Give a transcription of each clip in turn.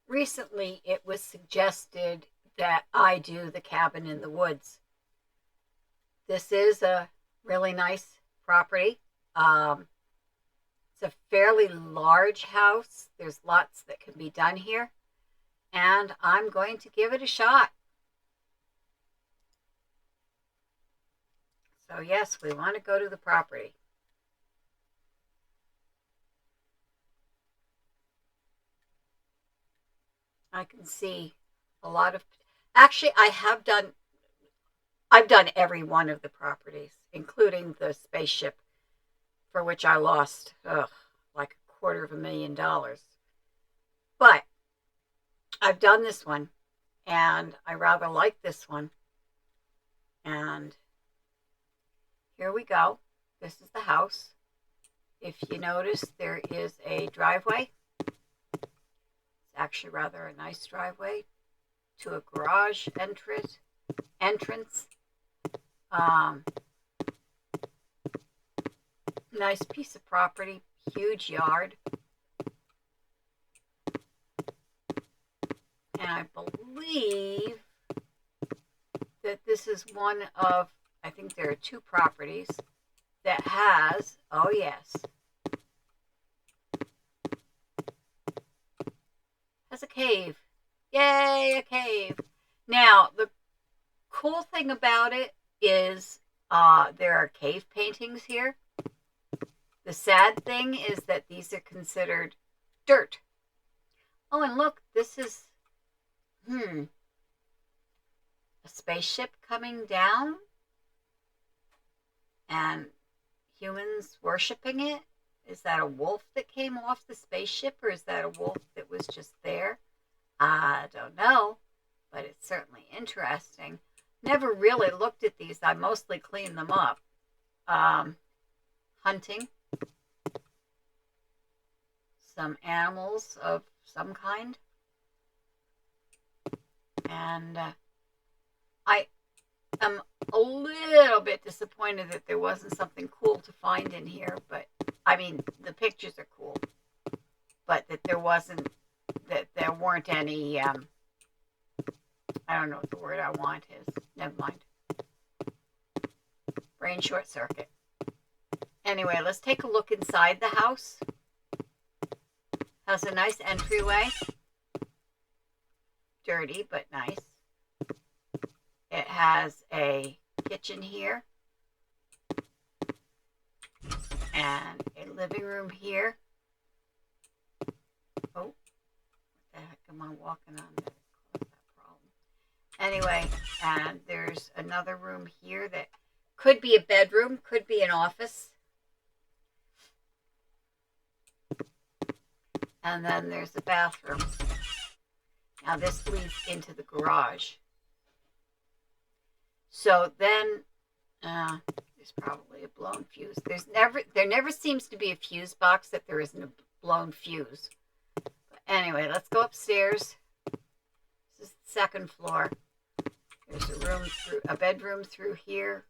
Recently, it was suggested that I do the cabin in the woods. This is a really nice property. Um, it's a fairly large house. There's lots that can be done here, and I'm going to give it a shot. So, yes, we want to go to the property. I can see a lot of. Actually, I've done every one of the properties, including the spaceship, for which I lost like $250,000. But I've done this one, and I rather like this one. And here we go. This is the house. If you notice, there is a driveway. It's actually rather a nice driveway to a garage entrance. Um, Nice piece of property, huge yard. And I believe that this is one of, I think there are two properties that oh yes, has a cave. Yay, a cave. Now, the cool thing about it is there are cave paintings here. The sad thing is that these are considered dirt. Oh, and look, this is, a spaceship coming down and humans worshiping it. Is that a wolf that came off the spaceship, or is that a wolf that was just there? I don't know, but it's certainly interesting. Never really looked at these. I mostly cleaned them up. Hunting some animals of some kind. And I am a little bit disappointed that there wasn't something cool to find in here, but I mean, the pictures are cool, but that there weren't any, I don't know what the word I want is. Never mind. Brain short circuit. Anyway, let's take a look inside the house. Has a nice entryway. Dirty, but nice. It has a kitchen here and a living room here. Oh, what the heck am I walking on that caused that problem? Anyway, and there's another room here that could be a bedroom, could be an office. And then there's the bathroom. Now this leads into the garage. So then, there's probably a blown fuse. There never seems to be a fuse box that there isn't a blown fuse. But anyway, let's go upstairs. This is the second floor. There's a bedroom through here.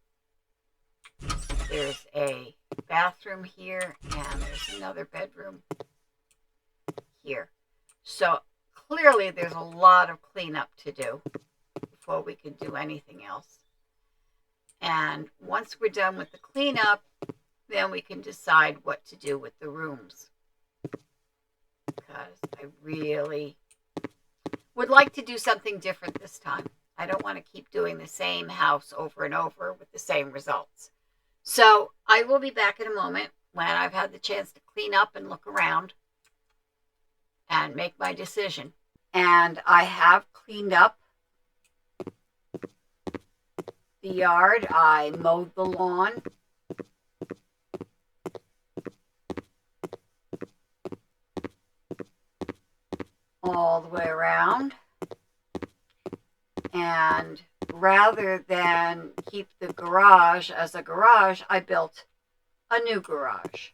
There's a bathroom here, and there's another bedroom here. So clearly there's a lot of cleanup to do before we can do anything else. And once we're done with the cleanup, then we can decide what to do with the rooms. Because I really would like to do something different this time. I don't want to keep doing the same house over and over with the same results. So I will be back in a moment when I've had the chance to clean up and look around and make my decision. And I have cleaned up the yard. I mowed the lawn. All the way around. And rather than keep the garage as a garage, I built a new garage.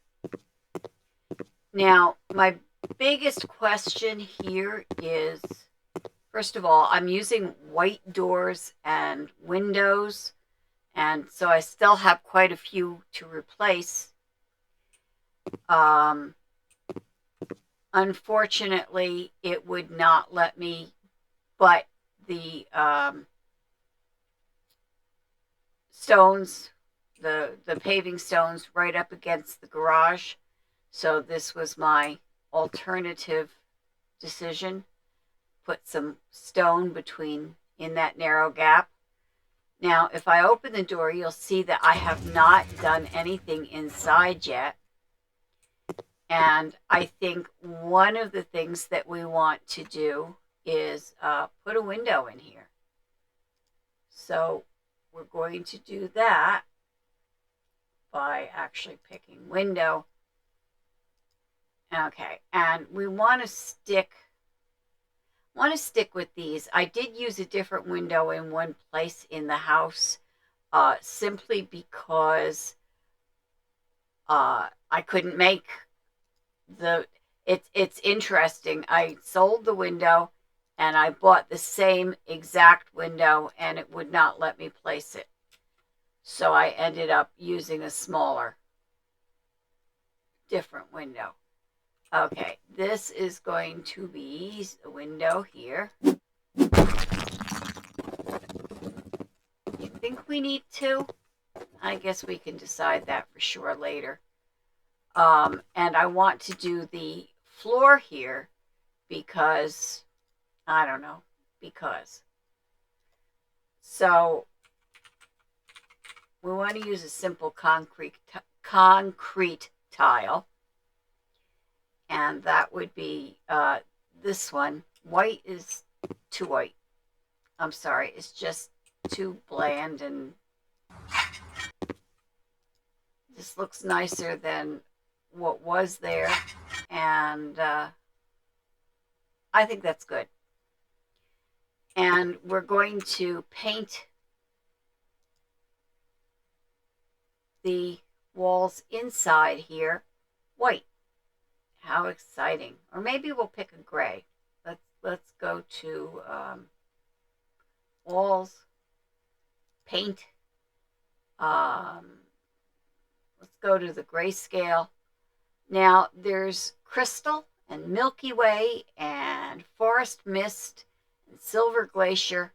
Now, my biggest question here is, first of all, I'm using white doors and windows, and so I still have quite a few to replace. unfortunately, it would not let me butt the stones, the paving stones, right up against the garage. So this was my alternative decision. Put some stone between in that narrow gap. Now, if I open the door, you'll see that I have not done anything inside yet. And I think one of the things that we want to do is put a window in here. So we're going to do that by actually picking window. Okay, and we want to stick with these. I did use a different window in one place in the house, simply because I couldn't make it's interesting. I sold the window and I bought the same exact window and it would not let me place it. So I ended up using a smaller, different window. Okay, this is going to be a window here. You think we need two? I guess we can decide that for sure later. And I want to do the floor here because, I don't know, because. So we want to use a simple concrete tile. And that would be this one. White is too white. I'm sorry, it's just too bland, and this looks nicer than what was there. And I think that's good. And we're going to paint the walls inside here white. How exciting. Or maybe we'll pick a gray. Let's go to walls, paint. Let's go to the grayscale. Now there's crystal and Milky Way and forest mist and silver glacier.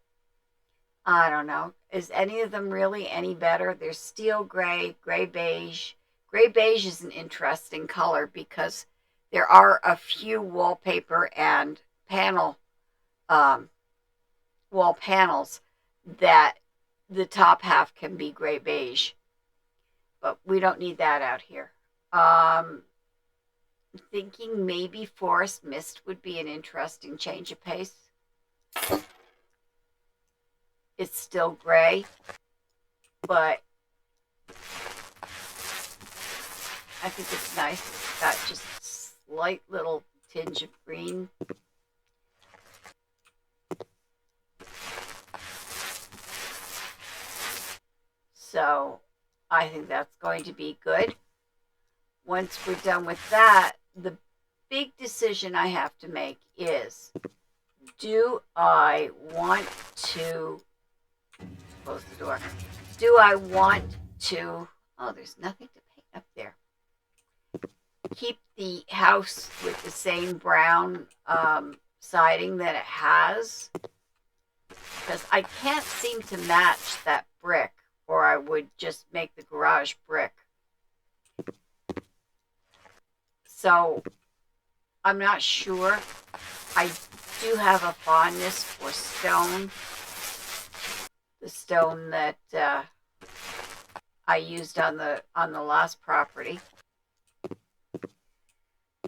I don't know. Is any of them really any better? There's steel gray, gray beige. Gray beige is an interesting color because there are a few wallpaper and wall panels that the top half can be gray beige, but we don't need that out here. I'm thinking maybe forest mist would be an interesting change of pace. It's still gray, but I think it's nice. It's got just a slight little tinge of green. So I think that's going to be good. Once we're done with that, the big decision I have to make is, do I want to close the door? Do I want to, oh, there's nothing to paint up there. Keep the house with the same brown siding that it has, because I can't seem to match that brick, or I would just make the garage brick. So I'm not sure. I do have a fondness for stone. The stone that I used on the last property,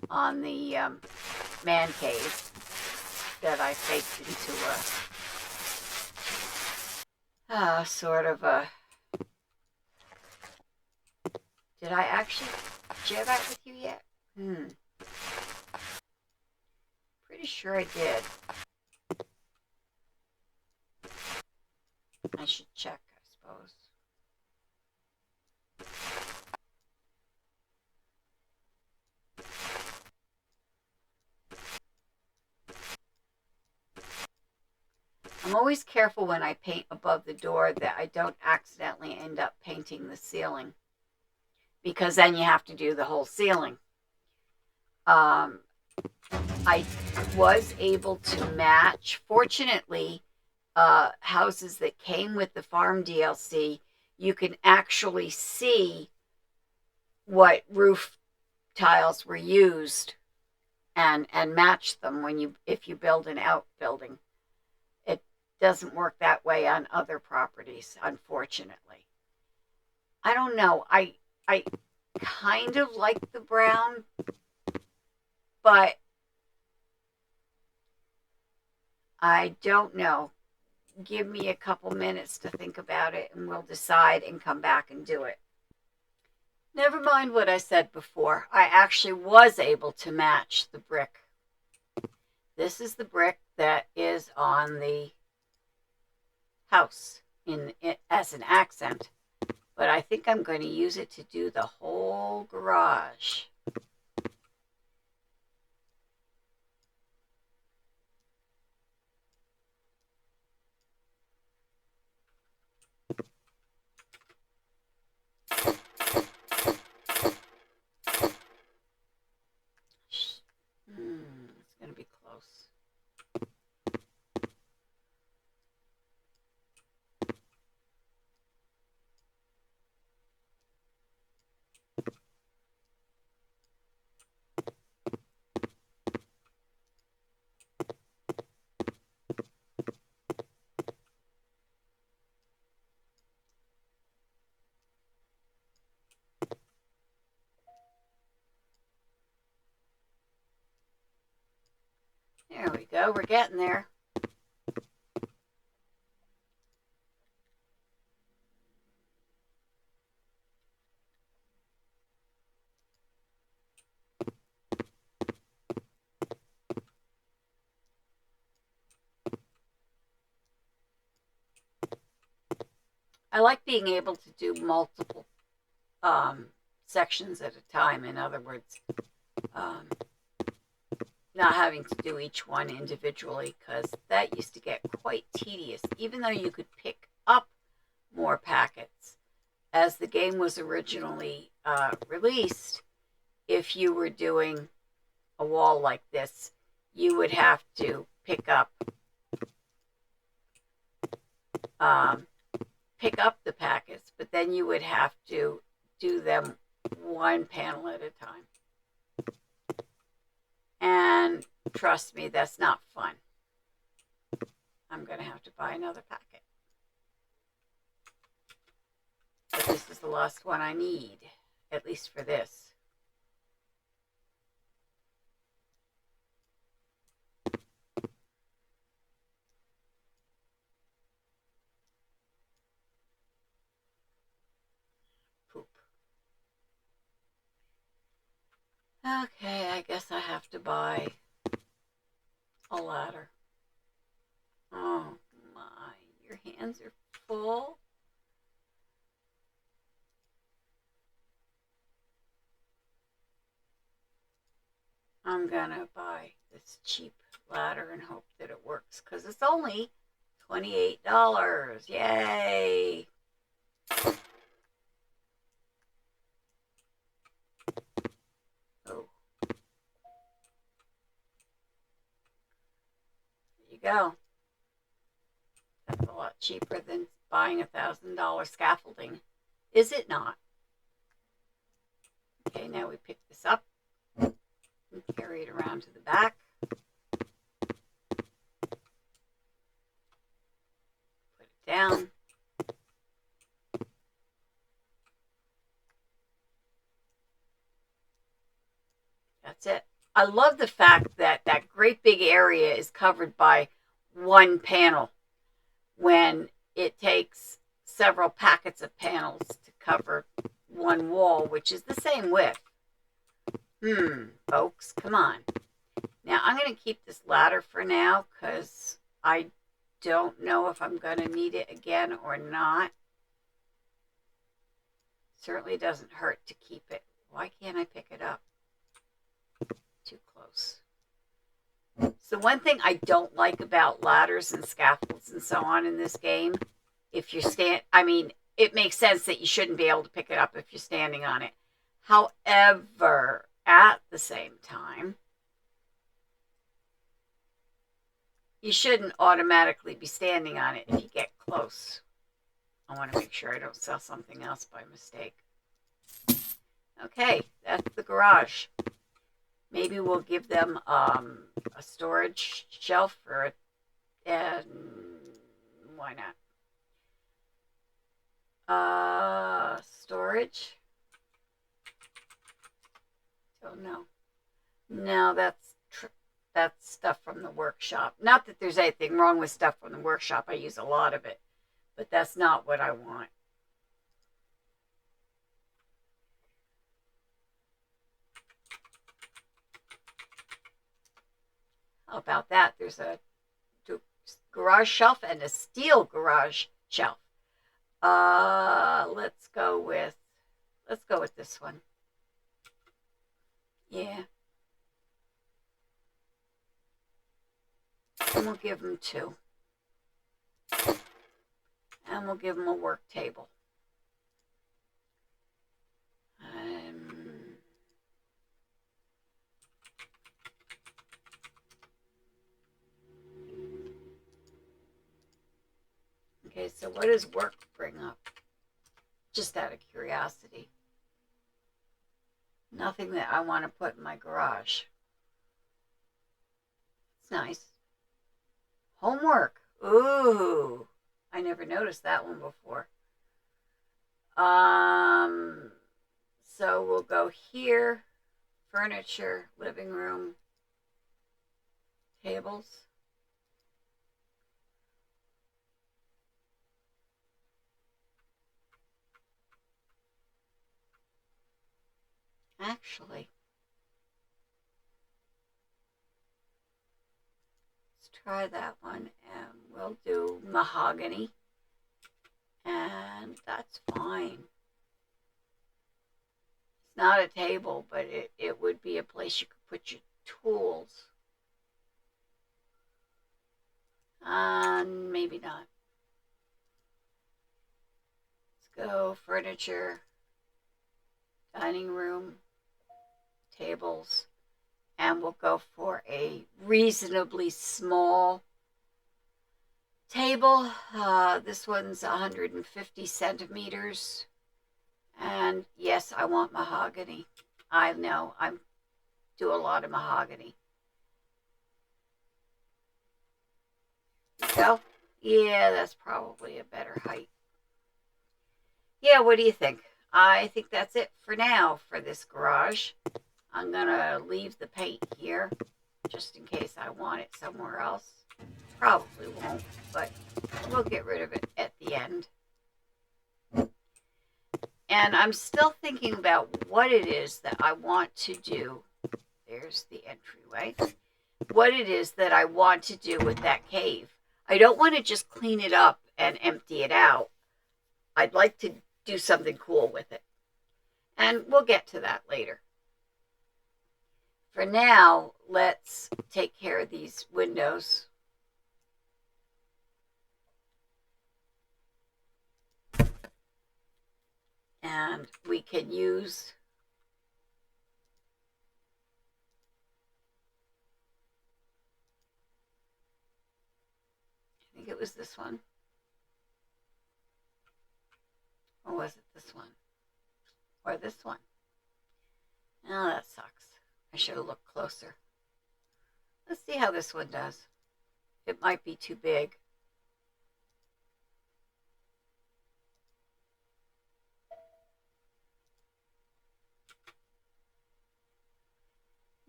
on the man cave that I faked into a sort of a. Did I actually share that with you yet? Pretty sure I did. I should check, I suppose. I'm always careful when I paint above the door that I don't accidentally end up painting the ceiling, because then you have to do the whole ceiling. I was able to match, fortunately, houses that came with the farm DLC. You can actually see what roof tiles were used and match them when you if you build an outbuilding. It doesn't work that way on other properties, unfortunately. I don't know. I kind of like the brown, but I don't know. Give me a couple minutes to think about it and we'll decide and come back and do it. Never mind what I said before. I actually was able to match the brick. This is the brick that is on the house in it as an accent, but I think I'm going to use it to do the whole garage. It's going to be close. There we go. We're getting there. I like being able to do multiple sections at a time. In other words, um, not having to do each one individually because that used to get quite tedious, even though you could pick up more packets. As the game was originally released, if you were doing a wall like this, you would have to um, pick up the packets, but then you would have to do them one panel at a time. And trust me, that's not fun. I'm going to have to buy another packet. But this is the last one I need, at least for this. Poop. Okay, I guess I have to buy a ladder. Oh my, your hands are full. I'm gonna buy this cheap ladder and hope that it works because it's only $28. Yay! Oh, there you go. That's a lot cheaper than buying $1,000 scaffolding, is it not? Okay, now we pick this up and carry it around to the back. Put it down. That's it. I love the fact that that great big area is covered by one panel when it takes several packets of panels to cover one wall, which is the same width. Folks, come on. Now, I'm going to keep this ladder for now because I don't know if I'm going to need it again or not. Certainly doesn't hurt to keep it. Why can't I pick it up? Too close. So one thing I don't like about ladders and scaffolds and so on in this game, if you it makes sense that you shouldn't be able to pick it up if you're standing on it. However, at the same time, You shouldn't automatically be standing on it if you get close. I want to make sure I don't sell something else by mistake. Okay, that's the garage. Maybe we'll give them a storage shelf for it, and why not? Storage. Don't know. No, that's stuff from the workshop. Not that there's anything wrong with stuff from the workshop. I use a lot of it, but that's not what I want. How about that? There's a garage shelf and a steel garage shelf. Let's go with this one. Yeah. And we'll give them 2. And we'll give them a work table. Okay, so what does work bring up? Just out of curiosity. Nothing that I want to put in my garage. It's nice. Homework. Ooh, I never noticed that one before. So we'll go here. Furniture, living room, tables. Actually, let's try that one, and we'll do mahogany, and that's fine. It's not a table, but it would be a place you could put your tools. Maybe not. Let's go furniture, dining room, tables, and we'll go for a reasonably small table. This one's 150 centimeters. And yes, I want mahogany. I know, I do a lot of mahogany. So, yeah, that's probably a better height. Yeah, what do you think? I think that's it for now for this garage. I'm going to leave the paint here just in case I want it somewhere else. Probably won't, but we'll get rid of it at the end. And I'm still thinking about what it is that I want to do. There's the entryway. What it is that I want to do with that cave. I don't want to just clean it up and empty it out. I'd like to do something cool with it. And we'll get to that later. For now, let's take care of these windows. And we can use I think it was this one. Or was it this one? Or this one? Oh, that sucks. I should have looked closer. Let's see how this one does. It might be too big.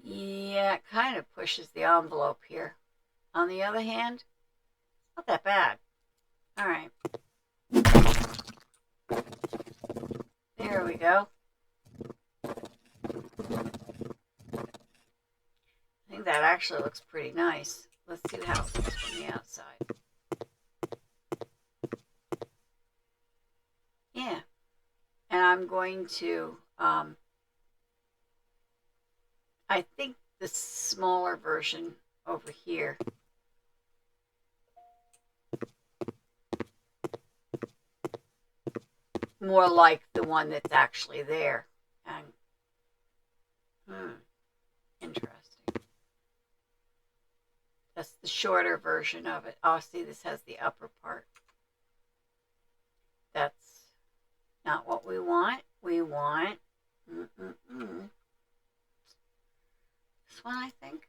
Yeah, it kind of pushes the envelope here. On the other hand, not that bad. All right. There we go. I think that actually looks pretty nice. Let's see how it looks from the outside. Yeah. And I'm going to, I think the smaller version over here. More like the one that's actually there. And, interesting. That's the shorter version of it. Oh, see, this has the upper part. That's not what we want. We want this one, I think.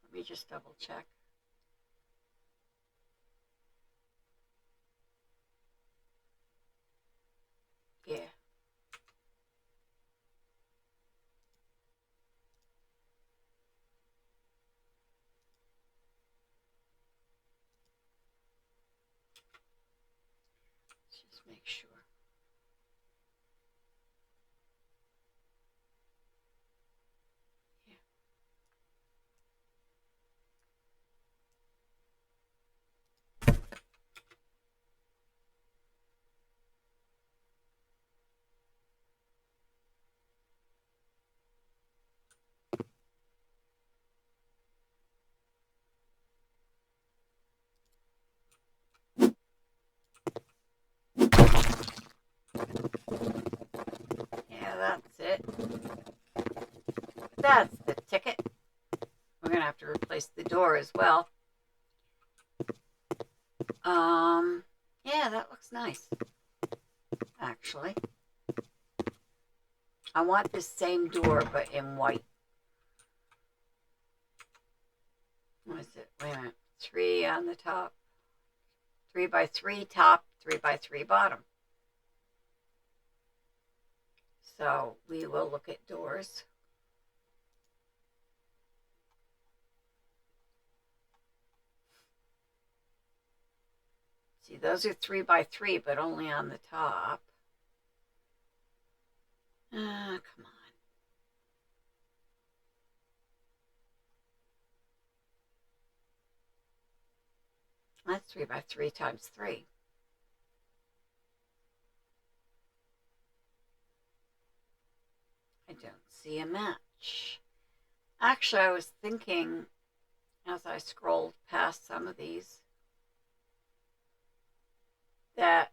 Let me just double check. Yeah. Let's just make sure. Yeah, that's it. That's the ticket. We're going to have to replace the door as well. Yeah, that looks nice, actually. I want this same door, but in white. What is it? Wait a minute. 3 on the top. 3x3 top, 3x3 bottom. So we will look at doors. See, those are 3x3, but only on the top. Come on. That's 3x3 times 3. I don't see a match. Actually, I was thinking as I scrolled past some of these that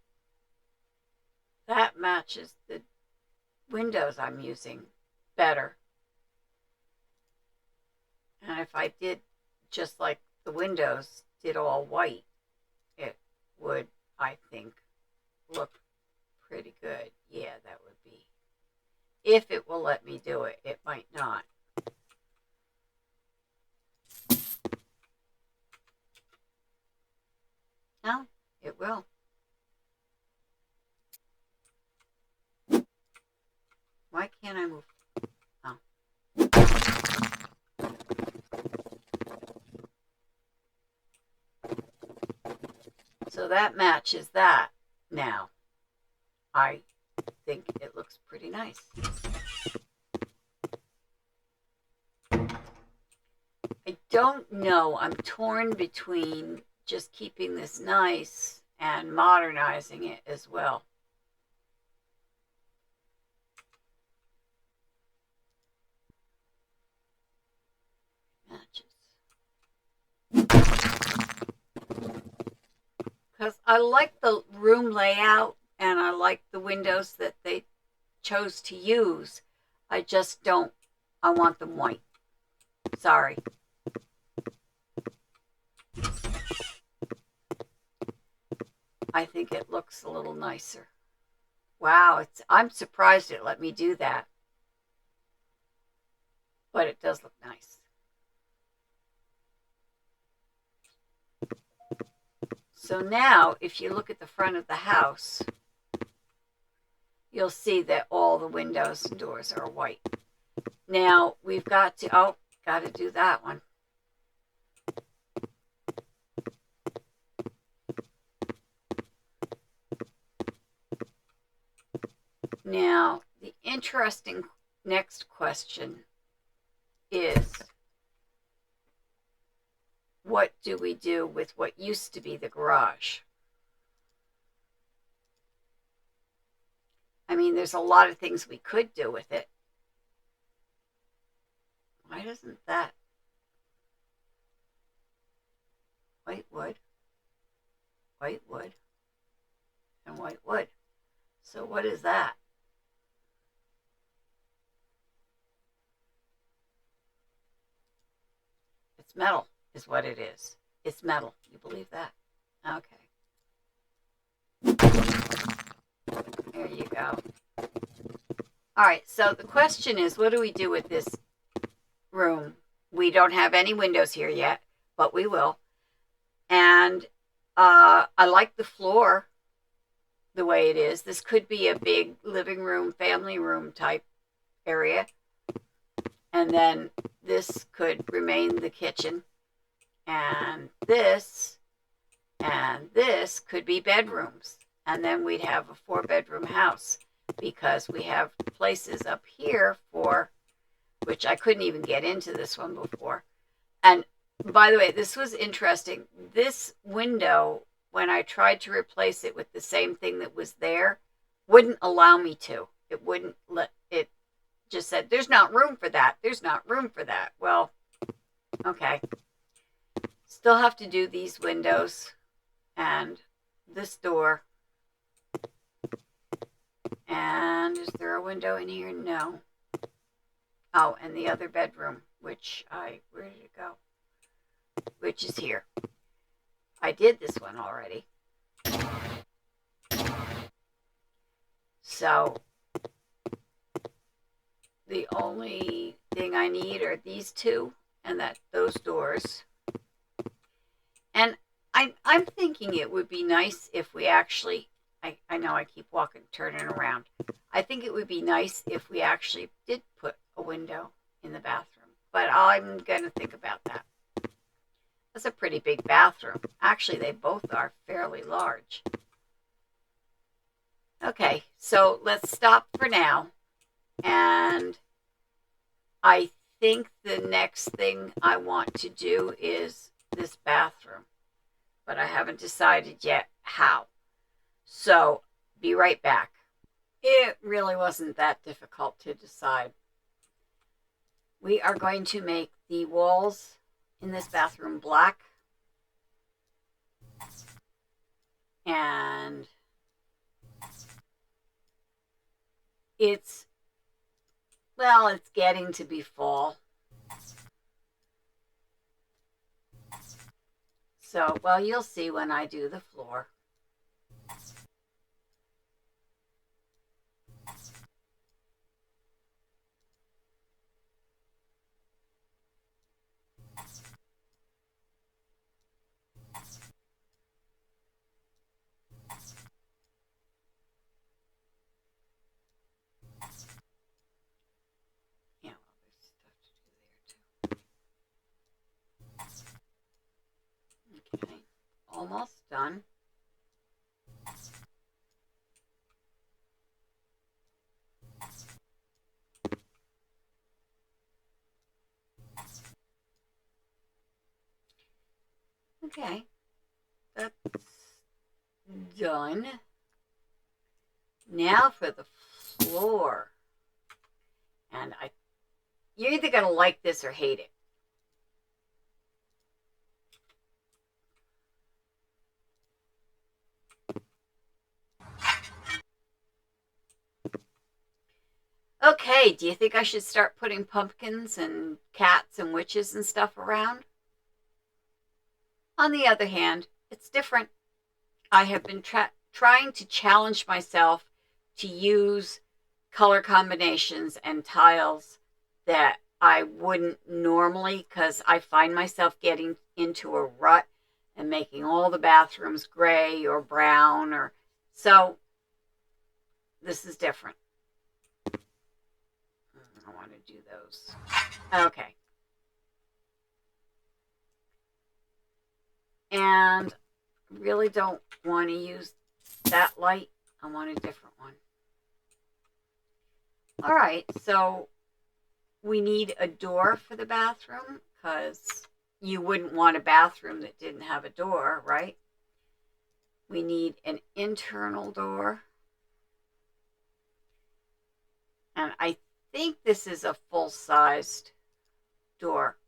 matches the windows I'm using better. And if I did just like the windows, did all white, it would, I think, look pretty good. Yeah, that would be. If it will let me do it, it might not. No, it will. Why can't I move? Oh. So that matches that now. I think it looks pretty nice. I don't know. I'm torn between just keeping this nice and modernizing it as well. Matches. Because I like the room layout and I like the windows that they chose to use. I just don't, I want them white. Sorry. I think it looks a little nicer. Wow, I'm surprised it let me do that. But it does look nice. So now, if you look at the front of the house, you'll see that all the windows and doors are white. Now, we've got to do that one. Now, the interesting next question is, what do we do with what used to be the garage? I mean, there's a lot of things we could do with it. Why doesn't that? White wood, and white wood. So what is that? It's metal. is what it is. It's metal. You believe that? Okay. There you go. All right, so the question is, what do we do with this room? We don't have any windows here yet, but we will. And I like the floor the way it is. This could be a big living room, family room type area. And then this could remain the kitchen. And this could be bedrooms. And then we'd have a 4-bedroom house because we have places up here for, which I couldn't even get into this one before. And by the way, this was interesting. This window, when I tried to replace it with the same thing that was there, wouldn't allow me to. It wouldn't let it, just said, there's not room for that. There's not room for that. Well, okay. Still have to do these windows and this door. And is there a window in here? No. Oh, and the other bedroom, which where did it go? Which is here. I did this one already. So the only thing I need are these two and those doors. And I'm thinking it would be nice if we actually, I know I keep turning around. I think it would be nice if we actually did put a window in the bathroom. But I'm going to think about that. That's a pretty big bathroom. Actually, they both are fairly large. Okay, so let's stop for now. And I think the next thing I want to do is this bathroom. But I haven't decided yet how. So, be right back. It really wasn't that difficult to decide. We are going to make the walls in this bathroom black. And it's getting to be fall. So, well, you'll see when I do the floor. Yeah, well, there's stuff to do there too. Okay, almost done. Okay, that's done. Now for the floor. And you're either going to like this or hate it. Okay, do you think I should start putting pumpkins and cats and witches and stuff around? On the other hand, it's different. I have been trying to challenge myself to use color combinations and tiles that I wouldn't normally, because I find myself getting into a rut and making all the bathrooms gray or brown, or so this is different. I want to do those. Okay. And really don't want to use that light. I want a different one. All right, so we need a door for the bathroom because you wouldn't want a bathroom that didn't have a door, right? We need an internal door. And I think this is a full-sized door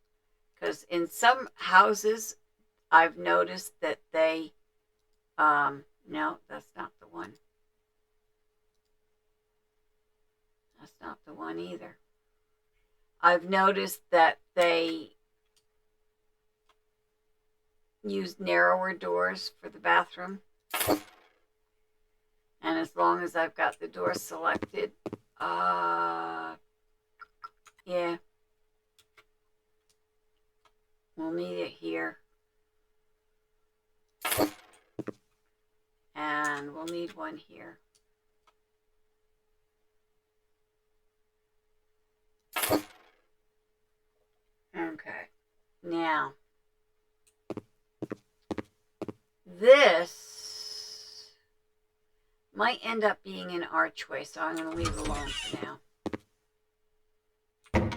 because in some houses I've noticed that they, no, that's not the one. That's not the one either. I've noticed that they use narrower doors for the bathroom. And as long as I've got the door selected, yeah, we'll need it here. And we'll need one here. Okay, now this might end up being an archway, so I'm going to leave it alone for now.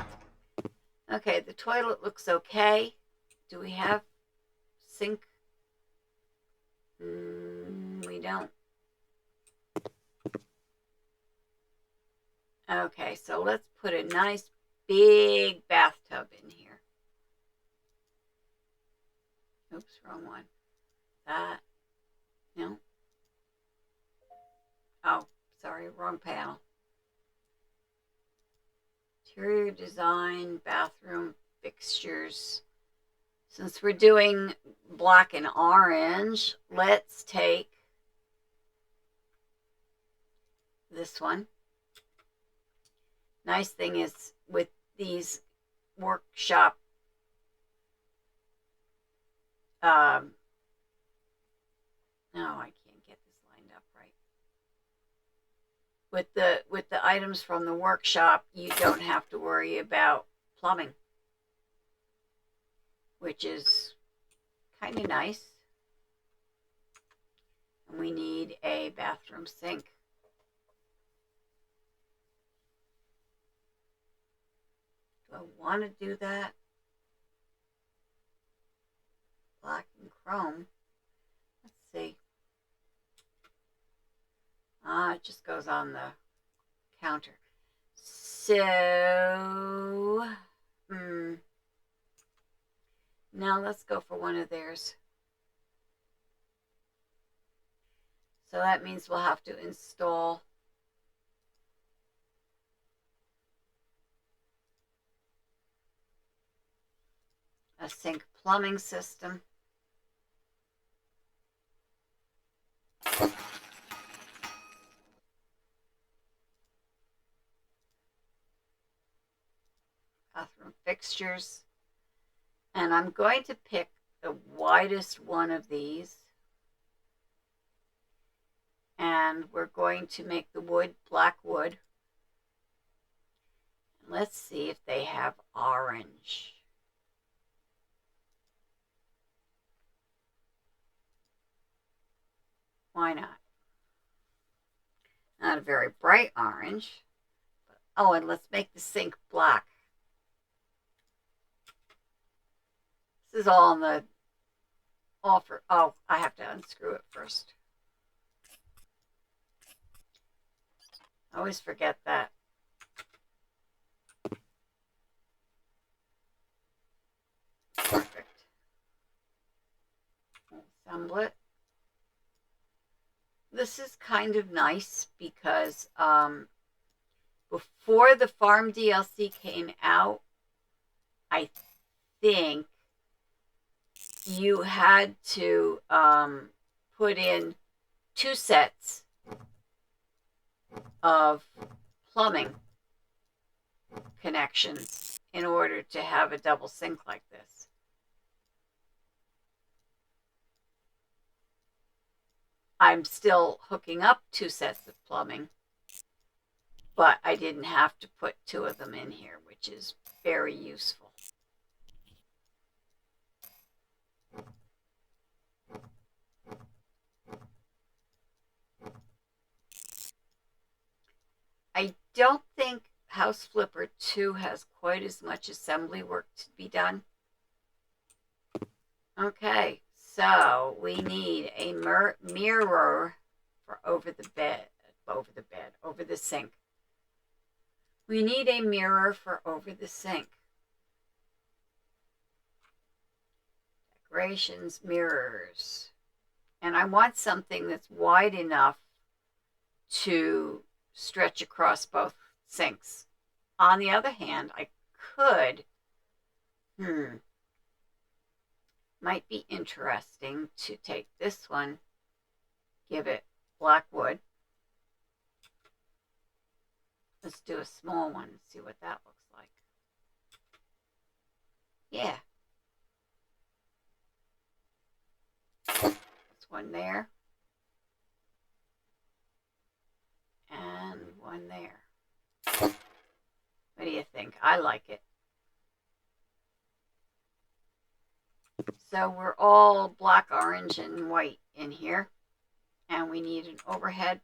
Okay, the toilet looks okay. Do we have sink? We don't. Okay, so let's put a nice big bathtub in here. Oops, wrong one. That. No. Oh, sorry, wrong panel. Interior design, bathroom fixtures. Since we're doing black and orange, let's take this one. Nice thing is with these workshop no, I can't get this lined up right. With the items from the workshop, you don't have to worry about plumbing, which is kind of nice. And we need a bathroom sink. Do I want to do that? Black and chrome. Let's see. It just goes on the counter. So, now let's go for one of theirs. So that means we'll have to install a sink plumbing system. Bathroom fixtures. And I'm going to pick the widest one of these. And we're going to make the wood black wood. Let's see if they have orange. Why not? Not a very bright orange. Oh, and let's make the sink black. This is all in the offer. Oh, I have to unscrew it first. I always forget that. Perfect. We'll assemble it. This is kind of nice because before the farm DLC came out, I think you had to put in 2 sets of plumbing connections in order to have a double sink like this. I'm still hooking up 2 sets of plumbing, but I didn't have to put 2 of them in here, which is very useful. I don't think House Flipper 2 has quite as much assembly work to be done. Okay, so we need a mirror for over the sink. We need a mirror for over the sink. Decorations, mirrors. And I want something that's wide enough to stretch across both sinks. On the other hand, I could might be interesting to take this one, give it black wood. Let's do a small one and see what that looks like. Yeah. There's one there. And one there. What do you think? I like it. So we're all black, orange, and white in here. And we need an overhead.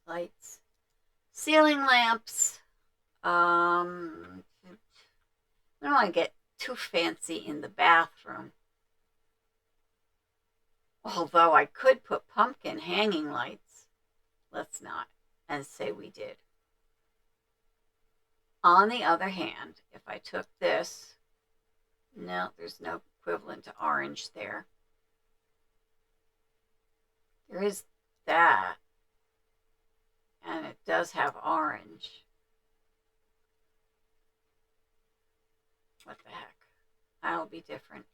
Lights. Ceiling lamps. I don't want to get too fancy in the bathroom. Although I could put pumpkin hanging lights. Let's not, and say we did. On the other hand, if I took this, no, there's no equivalent to orange there. There is that, and it does have orange. What the heck? That'll be different.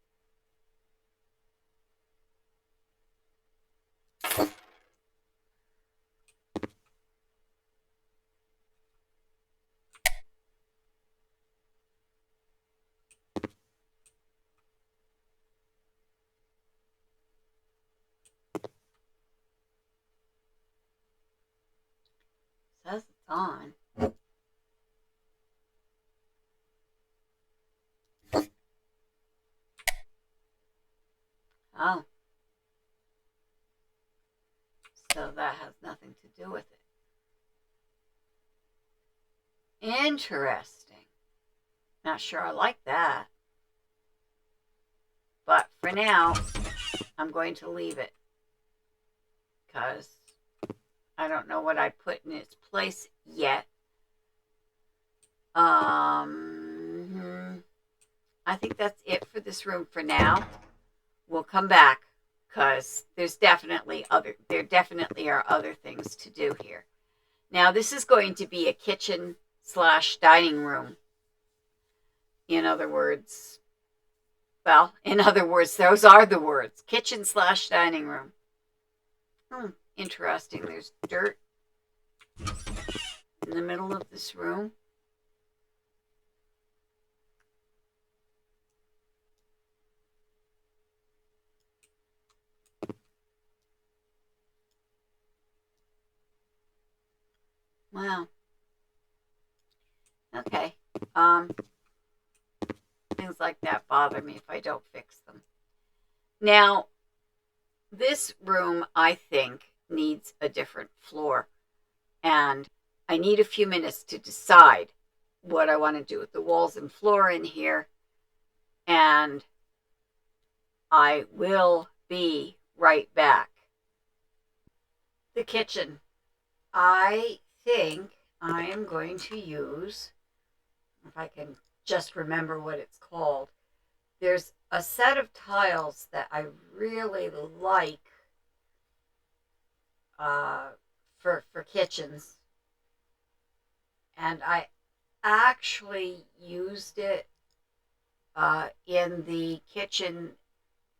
Says it's on. Oh. So that has nothing to do with it. Interesting. Not sure I like that. But for now, I'm going to leave it. Because I don't know what I put in its place yet. I think that's it for this room for now. We'll come back because there definitely are other things to do here. Now this is going to be a kitchen / dining room. In other words, those are the words. Kitchen / dining room. Interesting. There's dirt in the middle of this room. Wow. Okay. Things like that bother me if I don't fix them. Now, this room, I think, needs a different floor. And I need a few minutes to decide what I want to do with the walls and floor in here. And I will be right back. The kitchen. I think I am going to use, if I can just remember what it's called, there's a set of tiles that I really like for kitchens. And I actually used it in the kitchen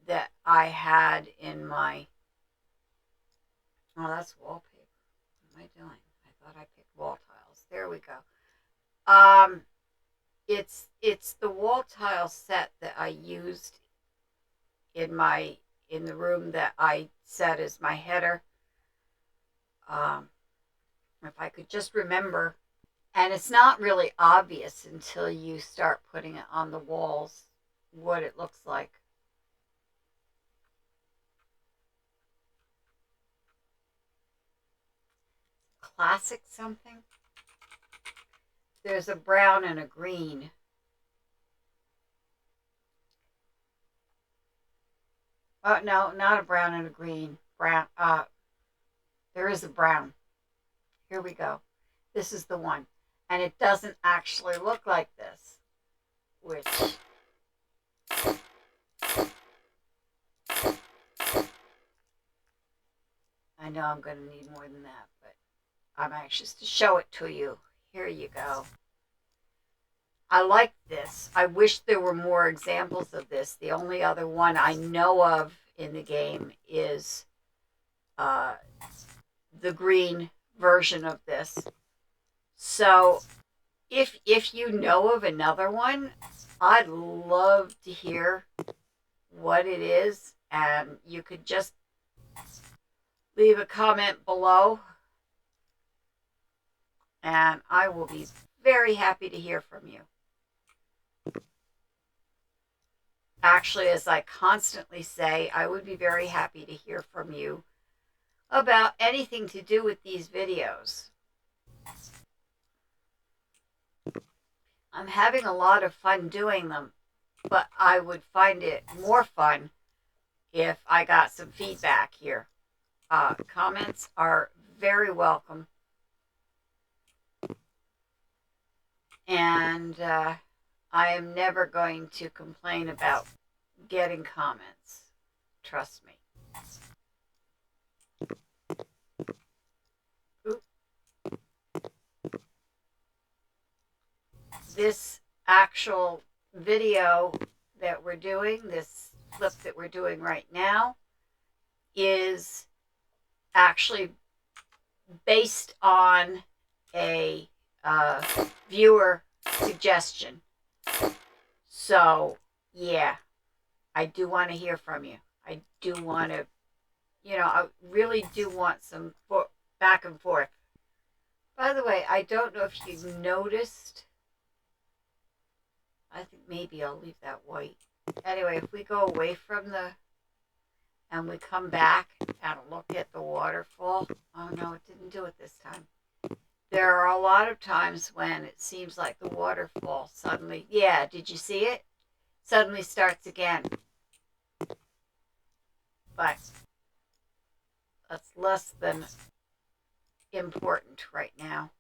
that I had in my... Oh, that's wallpaper. What am I doing? I thought I picked wall tiles. There we go. It's the wall tile set that I used in the room that I set as my header. If I could just remember, and it's not really obvious until you start putting it on the walls what it looks like. Classic something. There's a brown and a green. No, not a brown and a green. Brown. There is a brown. Here we go. This is the one. And it doesn't actually look like this. Which... I know I'm going to need more than that, but I'm anxious to show it to you. Here you go. I like this. I wish there were more examples of this. The only other one I know of in the game is uh, the green version of this. So if you know of another one, I'd love to hear what it is, and you could just leave a comment below, and I will be very happy to hear from you. Actually, as I constantly say, I would be very happy to hear from you about anything to do with these videos. I'm having a lot of fun doing them, but I would find it more fun if I got some feedback here. Comments are very welcome. And I am never going to complain about getting comments. Trust me. Oop. This actual video that we're doing, this flip that we're doing right now, is actually based on a viewer suggestion. So, yeah, I do want to hear from you. I do want to, I really do want some back and forth. By the way, I don't know if you noticed. I think maybe I'll leave that white. Anyway, if we go away from and we come back and look at the waterfall. Oh no, it didn't do it this time. There are a lot of times when it seems like the waterfall suddenly, yeah, did you see it? Suddenly starts again. But that's less than important right now.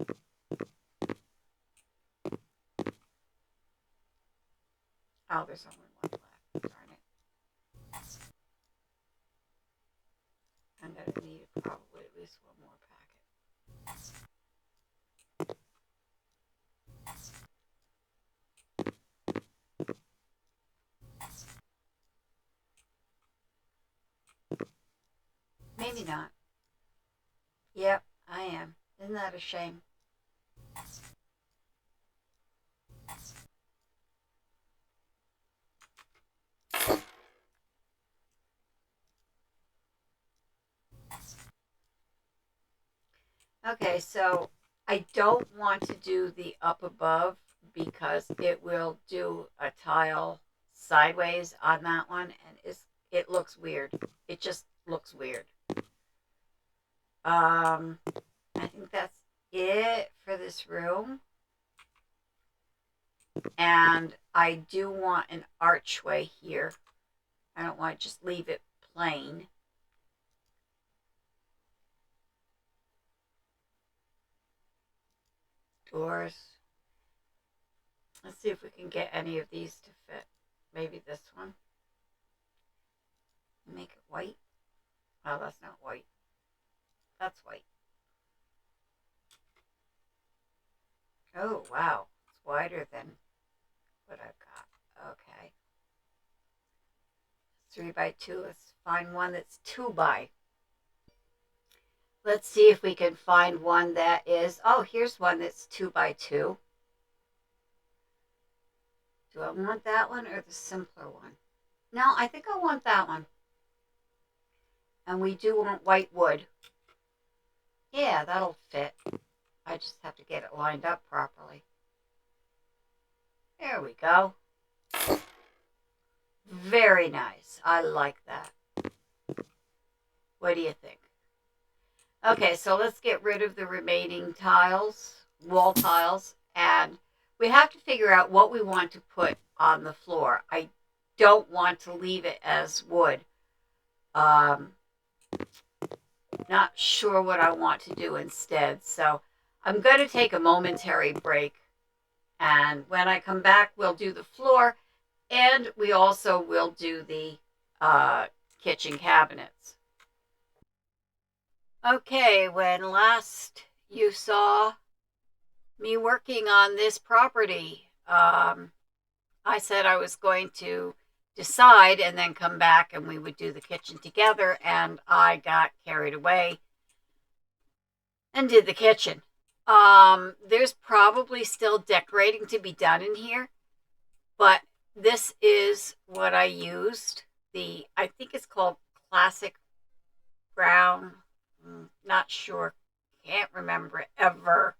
Oh, there's only one left. Darn it. I'm going to need probably at least one more packet. Maybe not. Yep, I am. Isn't that a shame? Okay, so I don't want to do the up above because it will do a tile sideways on that one, and it looks weird. It just looks weird. I think that's it for this room. And I do want an archway here. I don't want to just leave it plain. Doors. Let's see if we can get any of these to fit. Maybe this one. Make it white. Oh, that's not white. That's white. Oh, wow. It's wider than what I've got. Okay. 3x2. Let's find one that's 2x. Let's see if we can find one that is, oh, here's one that's 2x2. Do I want that one or the simpler one? No, I think I want that one. And we do want white wood. Yeah, that'll fit. I just have to get it lined up properly. There we go. Very nice. I like that. What do you think? Okay, so let's get rid of the remaining tiles, wall tiles, and we have to figure out what we want to put on the floor. I don't want to leave it as wood. Not sure what I want to do instead. So I'm going to take a momentary break. And when I come back, we'll do the floor. And we also will do the kitchen cabinets. Okay, when last you saw me working on this property, I said I was going to decide and then come back and we would do the kitchen together. And I got carried away and did the kitchen. There's probably still decorating to be done in here, but this is what I used. I think it's called Classic Brown. Not sure. Can't remember it ever.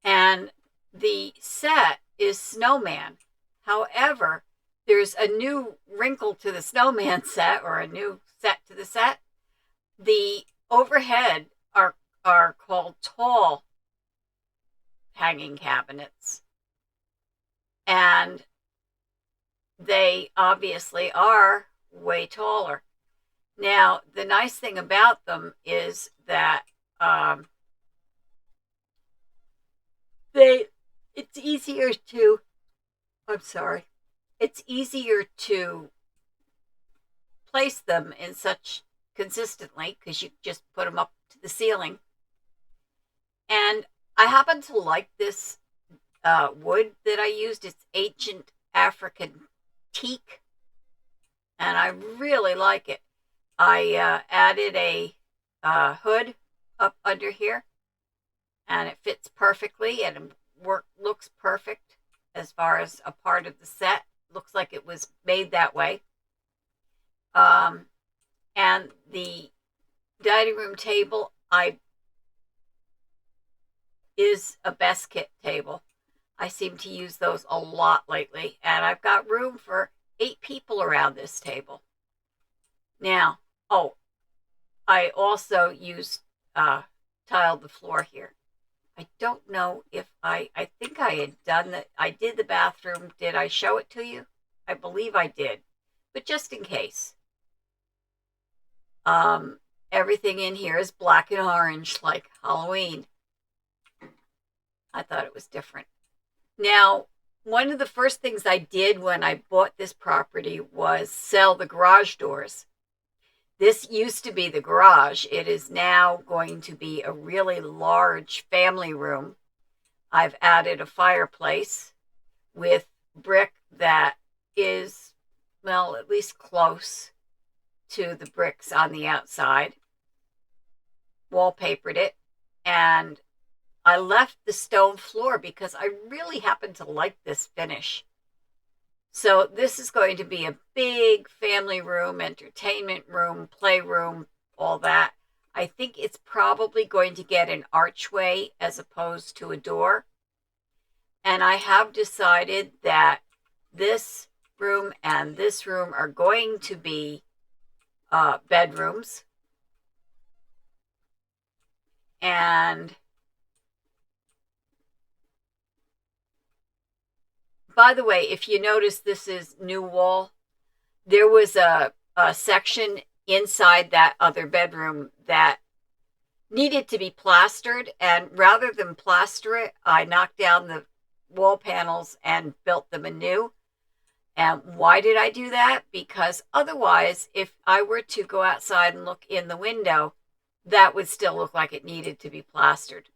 And the set is Snowman. However, there's a new wrinkle to the Snowman set, or a new set to the set. The overhead are called tall hanging cabinets. And they obviously are way taller. Now, the nice thing about them is that it's easier to, I'm sorry, it's easier to place them in such consistently because you just put them up to the ceiling. And I happen to like this wood that I used. It's ancient African teak, and I really like it. I added a hood up under here, and it fits perfectly, and looks perfect as far as a part of the set. Looks like it was made that way. And the dining room table is a best kit table. I seem to use those a lot lately, and I've got room for 8 people around this table. Now, I also used tiled the floor here. I don't know if I think I had done that. I did the bathroom. Did I show it to you? I believe I did, but just in case. Everything in here is black and orange, like Halloween. I thought it was different. Now, one of the first things I did when I bought this property was sell the garage doors. This used to be the garage. It is now going to be a really large family room. I've added a fireplace with brick that is, well, at least close to the bricks on the outside. Wallpapered it, and I left the stone floor because I really happen to like this finish. So this is going to be a big family room, entertainment room, playroom, all that. I think it's probably going to get an archway as opposed to a door. And I have decided that this room and this room are going to be bedrooms. And by the way, if you notice, this is new wall. There was a section inside that other bedroom that needed to be plastered. And rather than plaster it, I knocked down the wall panels and built them anew. And why did I do that? Because otherwise, if I were to go outside and look in the window, that would still look like it needed to be plastered.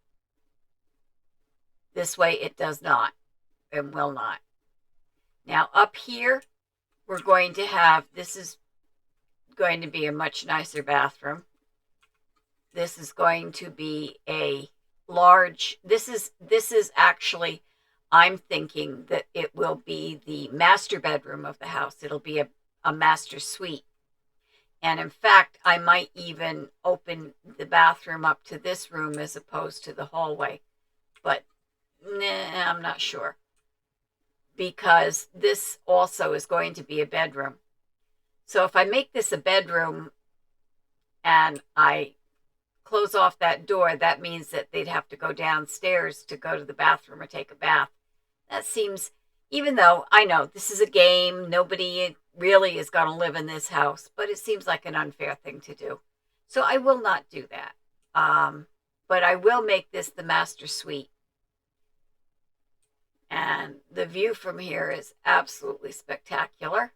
This way it does not and will not. Now up here, we're going to have, this is going to be a much nicer bathroom. This is going to be a large, this is actually, I'm thinking that it will be the master bedroom of the house. It'll be a master suite. And in fact, I might even open the bathroom up to this room as opposed to the hallway. But I'm not sure. Because this also is going to be a bedroom. So if I make this a bedroom and I close off that door, that means that they'd have to go downstairs to go to the bathroom or take a bath. That seems, even though I know this is a game, nobody really is going to live in this house, but it seems like an unfair thing to do. So I will not do that. But I will make this the master suite. And the view from here is absolutely spectacular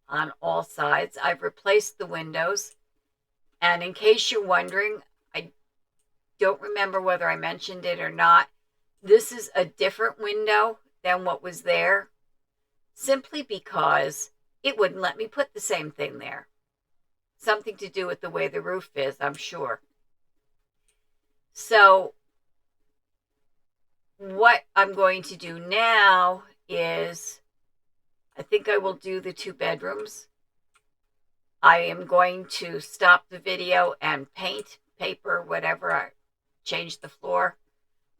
on all sides. I've replaced the windows. And in case you're wondering, I don't remember whether I mentioned it or not, This is a different window than what was there, simply because it wouldn't let me put the same thing there. Something to do with the way the roof is, I'm sure. So what I'm going to do now is, I think I will do the 2 bedrooms. I am going to stop the video and paint, paper, whatever, I change the floor,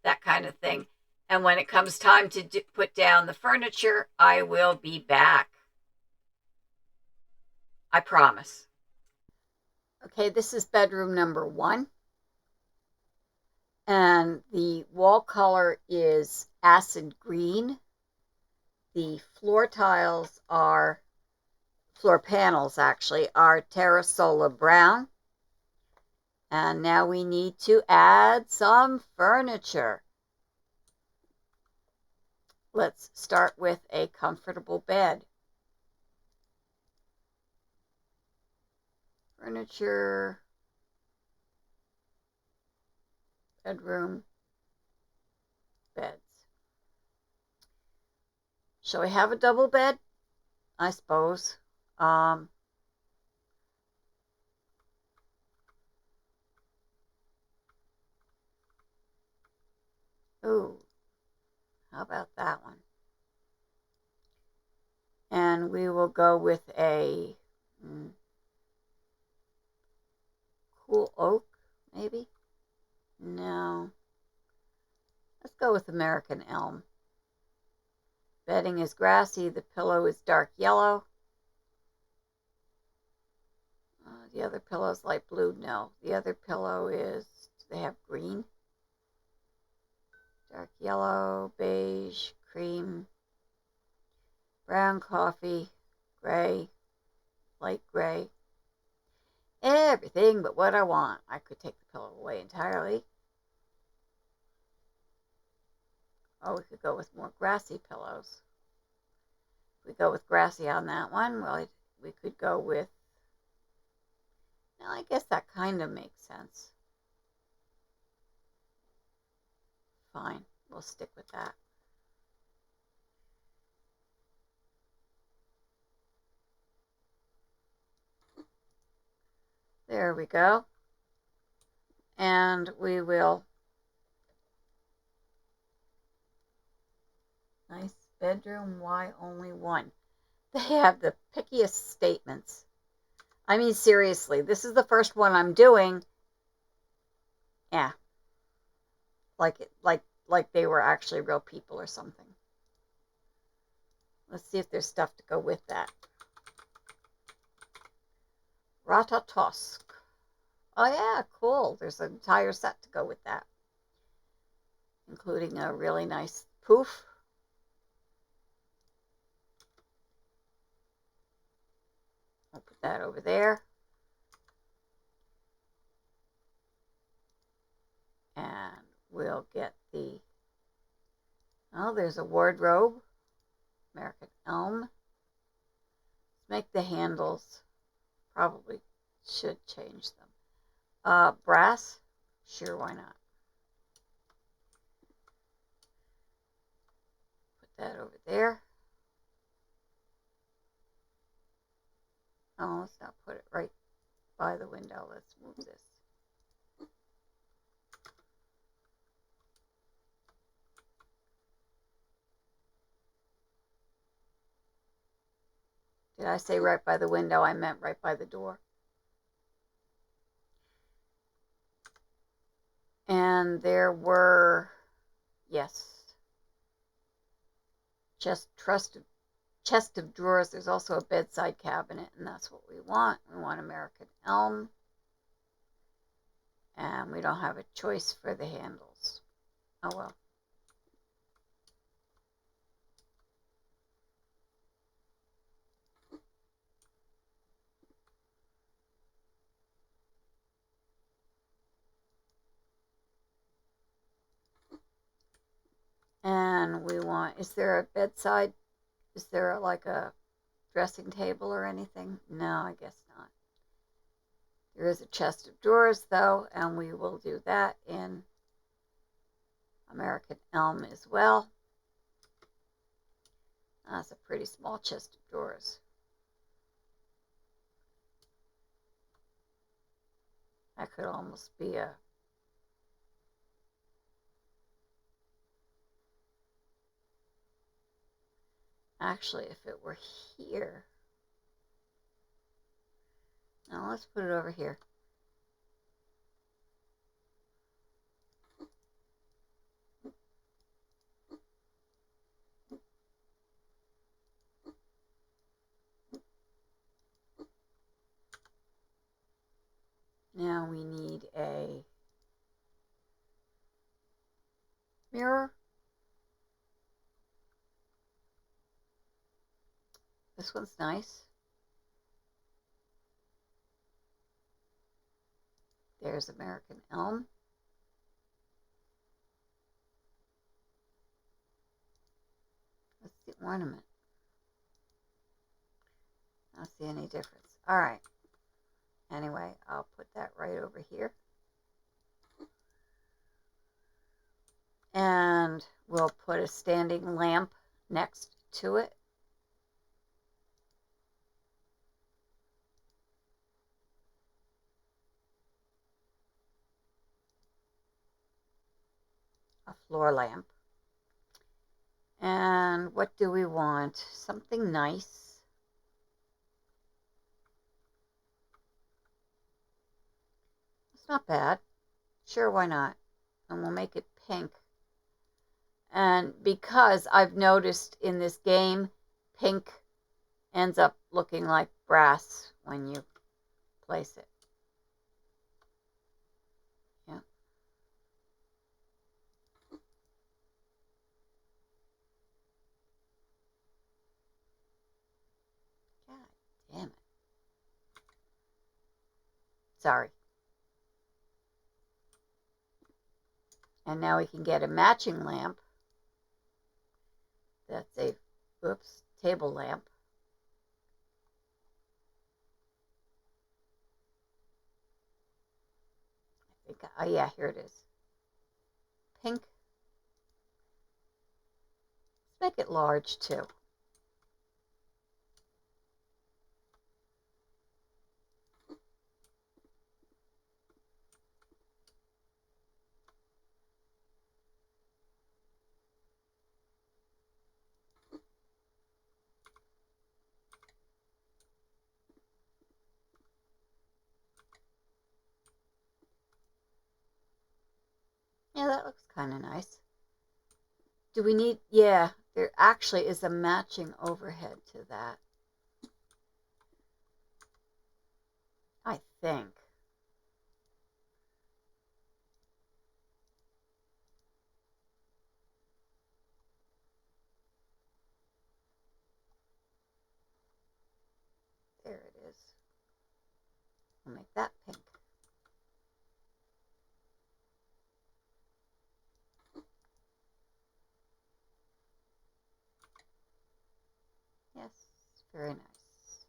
that kind of thing. And when it comes time to put down the furniture, I will be back. I promise. Okay, this is bedroom number 1. And the wall color is acid green. The floor panels actually, are Terrasola brown. And now we need to add some furniture. Let's start with a comfortable bed. Furniture, bedroom, beds. Shall we have a double bed? I suppose. Ooh, how about that one? And we will go with a cool oak, maybe? No. Let's go with American elm. Bedding is grassy. The pillow is dark yellow. The other pillow is light blue. No. The other pillow is, do they have green? Dark yellow, beige, cream, brown coffee, gray, light gray. Everything but what I want. I could take the pillow away entirely. Oh, we could go with more grassy pillows. If we go with grassy on that one, well, we could go with, I guess that kind of makes sense. Fine, we'll stick with that. There we go. And we will, nice bedroom, why only one? They have the pickiest statements. I mean, seriously, this is the first one I'm doing. Yeah. Like they were actually real people or something. Let's see if there's stuff to go with that. Ratatosk. Oh yeah, cool. There's an entire set to go with that, including a really nice poof. I'll put that over there. And we'll get the, oh, there's a wardrobe. American elm. Let's make the handles, probably should change them. Brass, sure, why not? Put that over there. Oh, let's not put it right by the window. Let's move this. Did I say right by the window? I meant right by the door. And there were, yes, chest of drawers. There's also a bedside cabinet, and that's what we want. We want American elm. And we don't have a choice for the handles. Oh well. And we want, is there a bedside? Is there like a dressing table or anything? No, I guess not. There is a chest of drawers though, and we will do that in, American elm as well. That's a pretty small chest of drawers. That could almost be a actually, if it were here. Now let's put it over here. Now we need a mirror. This one's nice. There's American elm. What's the ornament? I don't see any difference. All right. Anyway, I'll put that right over here. And we'll put a standing lamp next to it. A floor lamp. And what do we want? Something nice. It's not bad. Sure, why not? And we'll make it pink. And because I've noticed in this game, pink ends up looking like brass when you place it. Yeah. God damn it. Sorry. And now we can get a matching lamp. That's a, oops, table lamp. I think, oh yeah, here it is. Pink. Let's make it large too. Yeah, that looks kind of nice. Do we need, yeah, there actually is a matching overhead to that. I think. There it is. We'll make that pink. Yes, very nice.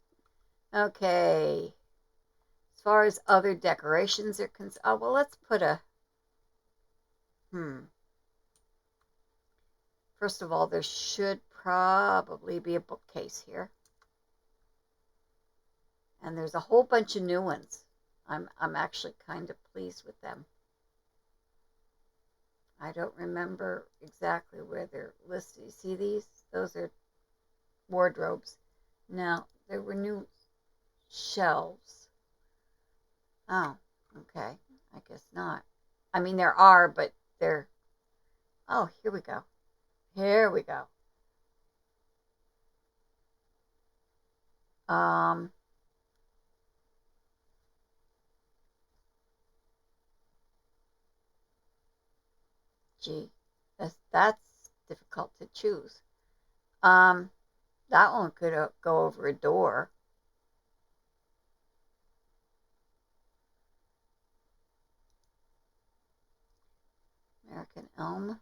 Okay. As far as other decorations are concerned, oh, well, let's put a, First of all, there should probably be a bookcase here. And there's a whole bunch of new ones. I'm actually kind of pleased with them. I don't remember exactly where they're listed. You see these? Those are wardrobes. Now, there were new shelves. Oh, okay. I guess not. I mean, there are, but they're... Oh, here we go. Here we go. Gee, that's difficult to choose. That one could go over a door. American elm.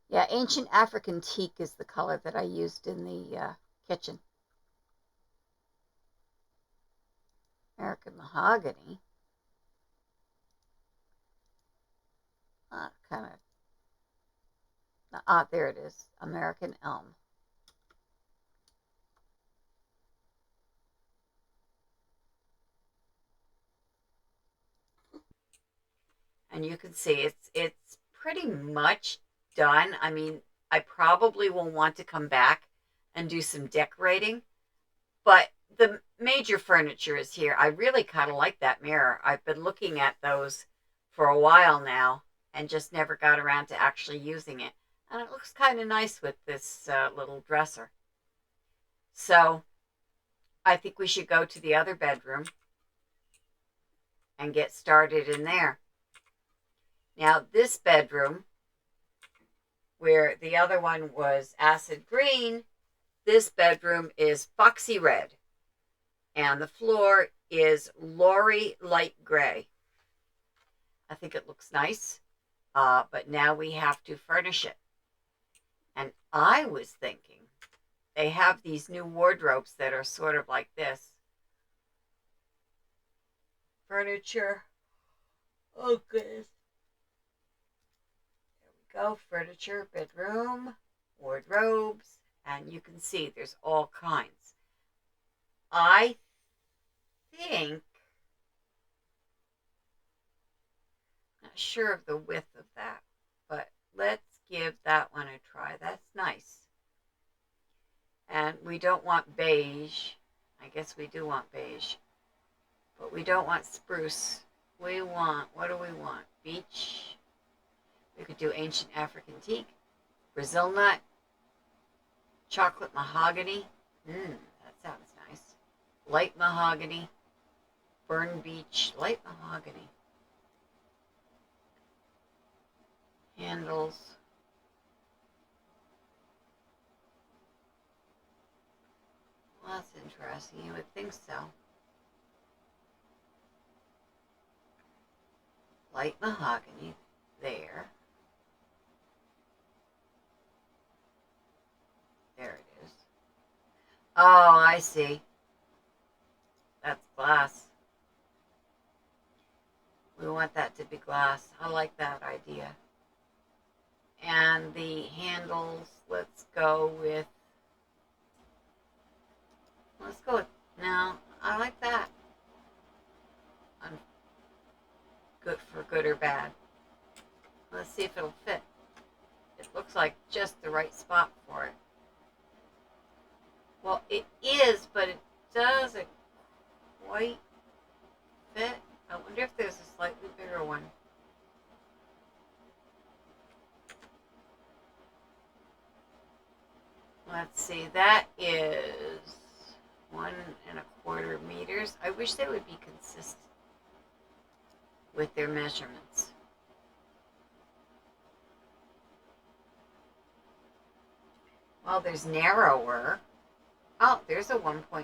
Yeah, ancient African teak is the color that I used in the kitchen. American mahogany. Kind of Ah, there it is. American elm. And you can see it's pretty much done. I mean, I probably will want to come back and do some decorating, but the major furniture is here. I really kind of like that mirror. I've been looking at those for a while now and just never got around to actually using it. And it looks kind of nice with this little dresser. So I think we should go to the other bedroom and get started in there. Now, this bedroom, where the other one was acid green, this bedroom is foxy red. And the floor is Lori light gray. I think it looks nice, but now we have to furnish it. And I was thinking, they have these new wardrobes that are sort of like this. Furniture. Oh, goodness. There we go. Furniture, bedroom, wardrobes. And you can see there's all kinds. I think, not sure of the width of that, but let's give that one a try. That's nice. And we don't want beige. I guess we do want beige. But we don't want spruce. We want, what do we want? Beech. We could do ancient African teak. Brazil nut. Chocolate mahogany. That sounds nice. Light mahogany. Burn beech. Light mahogany. Handles. Well, that's interesting. You would think so. Light mahogany there. There it is. Oh, I see. That's glass. We want that to be glass. I like that idea. And the handles, let's go with, no, I like that. I'm good for good or bad. Let's see if it'll fit. It looks like just the right spot for it. Well, it is, but it doesn't quite fit. I wonder if there's a slightly bigger one. Let's see, that is 1¼ meters. I wish they would be consistent with their measurements. Well, there's narrower. Oh, there's a 1.5.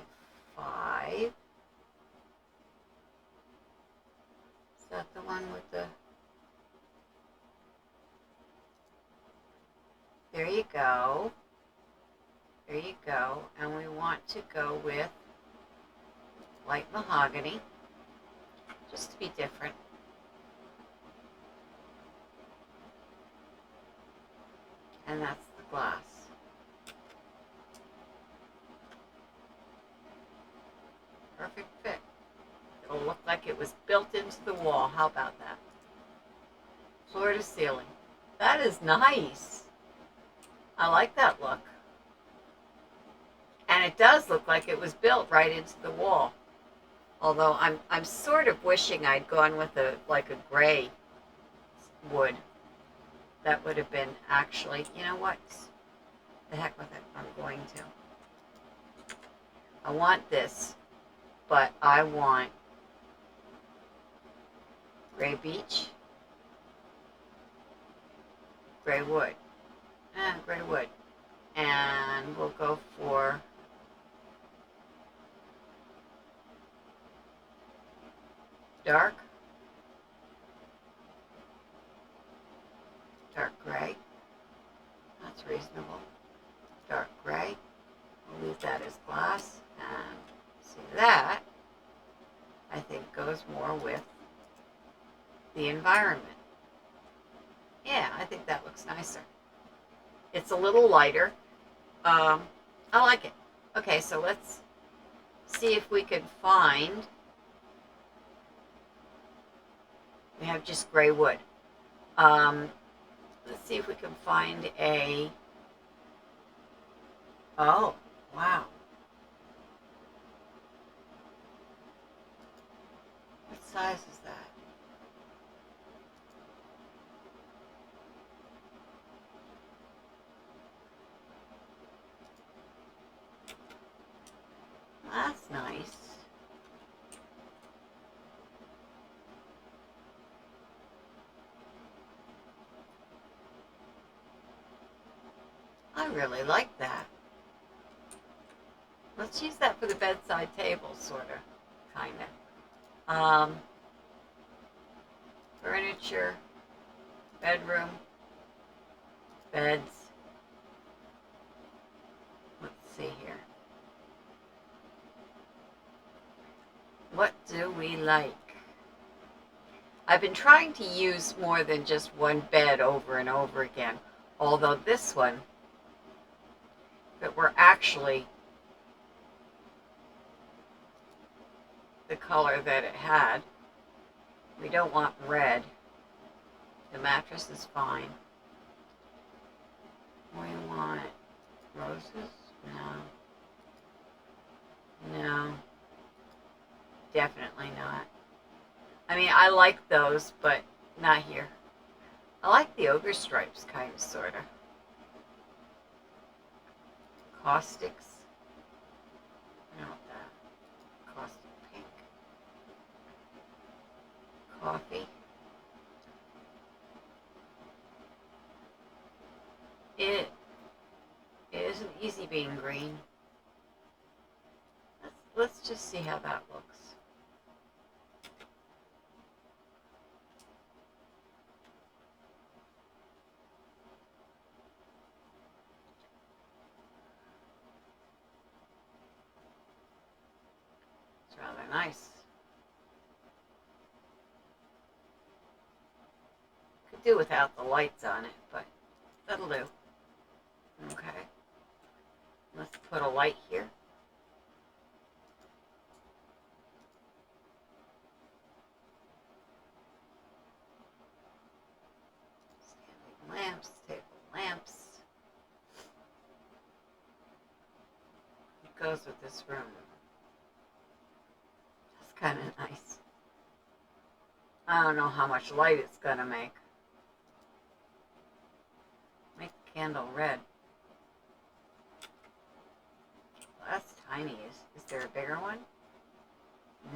Is that the one with the... There you go. There you go. And we want to go with light mahogany, just to be different. And that's the glass. Perfect fit. It'll look like it was built into the wall. How about that? Floor to ceiling. That is nice. I like that look. And it does look like it was built right into the wall. Although I'm sort of wishing I'd gone with a gray wood. That would have been actually, you know what? The heck with it. I'm going to. I want this, but I want gray beech, gray wood, gray wood. And we'll go for dark gray. That's reasonable. Dark gray. We'll leave that as glass. And see, that I think goes more with the environment. Yeah, I think that looks nicer. It's a little lighter. I like it. Okay, so let's see if we can find. We have just gray wood. Um, let's see if we can find a. Oh, wow. What size is that? That's nice. I really like that. Let's use that for the bedside table, sort of, kind of. Furniture, bedroom, beds. Let's see here. What do we like? I've been trying to use more than just one bed over and over again. Although this one, if it were actually the color that it had, we don't want red. The mattress is fine. We want roses? No. No. Definitely not. I mean, I like those, but not here. I like the ogre stripes, kind of, sort of. Caustics. I don't want that. Caustic pink. Coffee. It isn't easy being green. Let's just see how that looks. It's rather nice. Could do without the lights on it, but that'll do. Okay. Let's put a light here. Standing lamps, table lamps. It goes with this room. That's kind of nice. I don't know how much light it's going to make. Make the candle red. Well, that's tiny. Is there a bigger one?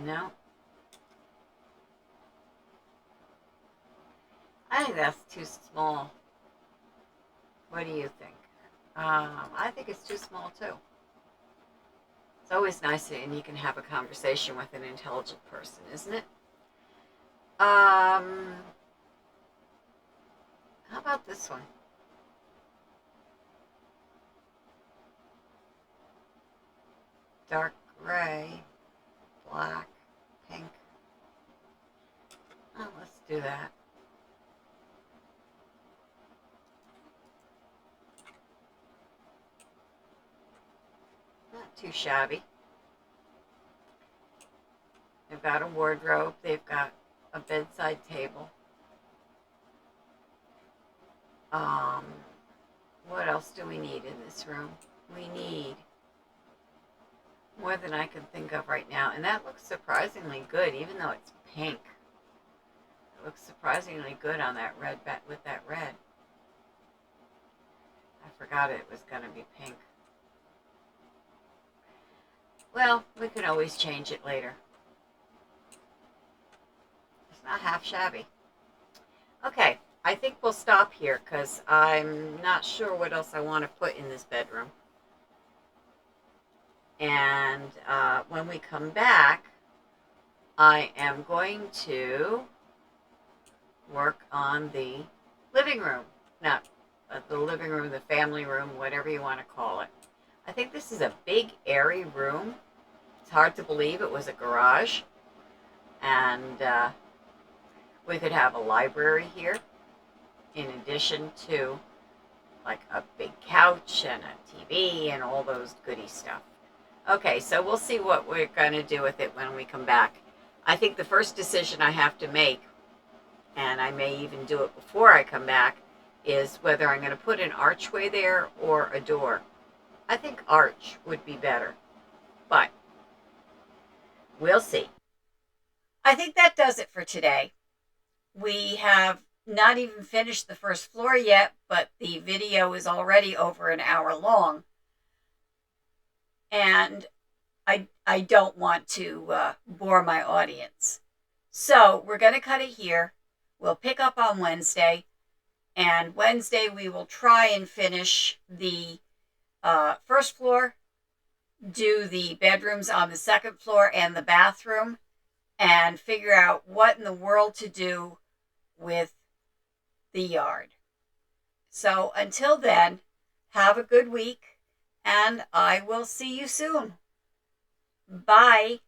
No. I think that's too small. What do you think? I think it's too small too. It's always nice and you can have a conversation with an intelligent person, isn't it? How about this one? Dark gray, black, pink. Oh, let's do that. Not too shabby. They've got a wardrobe. They've got a bedside table. What else do we need in this room? We need more than I can think of right now. And that looks surprisingly good, even though it's pink. It looks surprisingly good on that red with that red. I forgot it was going to be pink. Well, we can always change it later. It's not half shabby. Okay, I think we'll stop here because I'm not sure what else I want to put in this bedroom. And when we come back, I am going to work on the living room. Not the living room, the family room, whatever you want to call it. I think this is a big, airy room. It's hard to believe it was a garage. And we could have a library here in addition to like a big couch and a TV and all those goody stuff. Okay, so we'll see what we're going to do with it when we come back. I think the first decision I have to make, and I may even do it before I come back, is whether I'm going to put an archway there or a door. I think arch would be better, but we'll see. I think that does it for today. We have not even finished the first floor yet, but the video is already over an hour long. And I don't want to bore my audience. So we're going to cut it here. We'll pick up on Wednesday. And Wednesday we will try and finish the first floor, do the bedrooms on the second floor and the bathroom, and figure out what in the world to do with the yard. So until then, have a good week, and I will see you soon. Bye.